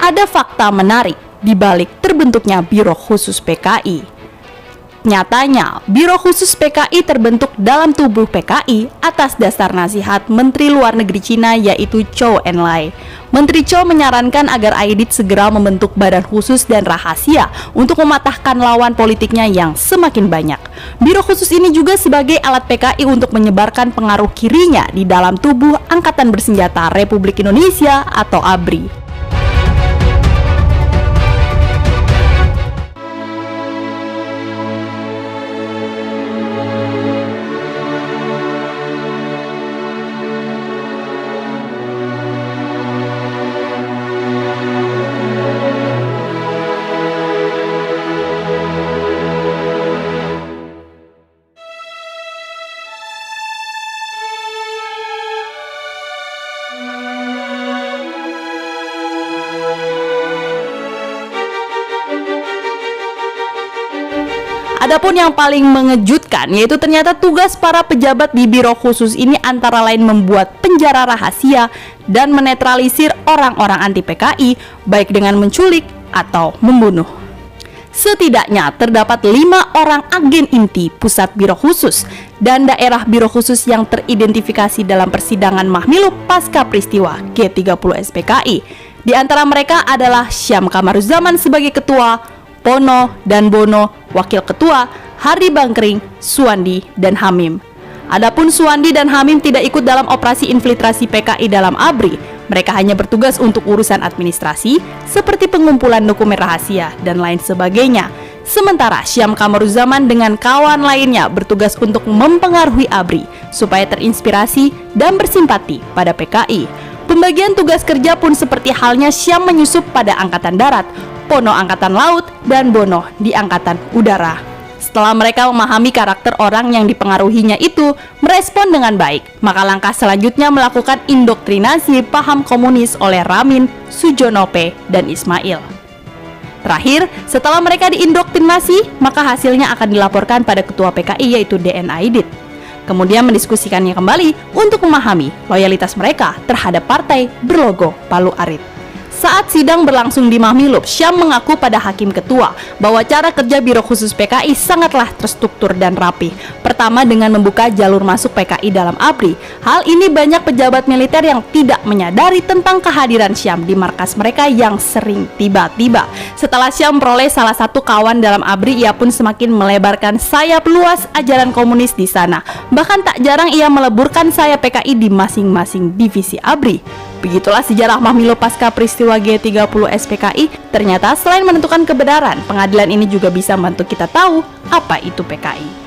ada fakta menarik di balik terbentuknya Biro Khusus PKI. Nyatanya, Biro Khusus PKI terbentuk dalam tubuh PKI atas dasar nasihat Menteri Luar Negeri Cina yaitu Zhou Enlai. Menteri Zhou menyarankan agar Aidit segera membentuk badan khusus dan rahasia untuk mematahkan lawan politiknya yang semakin banyak. Biro khusus ini juga sebagai alat PKI untuk menyebarkan pengaruh kirinya di dalam tubuh Angkatan Bersenjata Republik Indonesia atau ABRI. Adapun yang paling mengejutkan yaitu ternyata tugas para pejabat di Biro Khusus ini antara lain membuat penjara rahasia dan menetralisir orang-orang anti PKI baik dengan menculik atau membunuh. Setidaknya terdapat 5 orang agen inti pusat Biro Khusus dan daerah Biro Khusus yang teridentifikasi dalam persidangan Mahmilub pasca peristiwa G30 SPKI. Di antara mereka adalah Syam Kamaruzaman sebagai ketua, Pono dan Bono wakil ketua, Hari Bangkring, Suwandi, dan Hamim. Adapun Suwandi dan Hamim tidak ikut dalam operasi infiltrasi PKI dalam ABRI. Mereka hanya bertugas untuk urusan administrasi seperti pengumpulan dokumen rahasia dan lain sebagainya. Sementara Syam Kamaruzaman dengan kawan lainnya bertugas untuk mempengaruhi ABRI supaya terinspirasi dan bersimpati pada PKI. Pembagian tugas kerja pun seperti halnya Syam menyusup pada Angkatan Darat, Pono Angkatan Laut, dan Bono di Angkatan Udara. Setelah mereka memahami karakter orang yang dipengaruhinya itu merespon dengan baik, maka langkah selanjutnya melakukan indoktrinasi paham komunis oleh Ramin, Sujonope, dan Ismail. Terakhir, setelah mereka diindoktrinasi, maka hasilnya akan dilaporkan pada ketua PKI yaitu DN Aidit. Kemudian mendiskusikannya kembali untuk memahami loyalitas mereka terhadap partai berlogo Palu Arit. Saat sidang berlangsung di Mahmilub, Syam mengaku pada hakim ketua bahwa cara kerja Biro Khusus PKI sangatlah terstruktur dan rapi. Pertama dengan membuka jalur masuk PKI dalam ABRI. Hal ini banyak pejabat militer yang tidak menyadari tentang kehadiran Syam di markas mereka yang sering tiba-tiba. Setelah Syam peroleh salah satu kawan dalam ABRI, ia pun semakin melebarkan sayap luas ajaran komunis di sana. Bahkan tak jarang ia meleburkan sayap PKI di masing-masing divisi ABRI. Begitulah sejarah Mahmilub pasca peristiwa G30 SPKI. Ternyata selain menentukan kebenaran, pengadilan ini juga bisa membantu kita tahu apa itu PKI.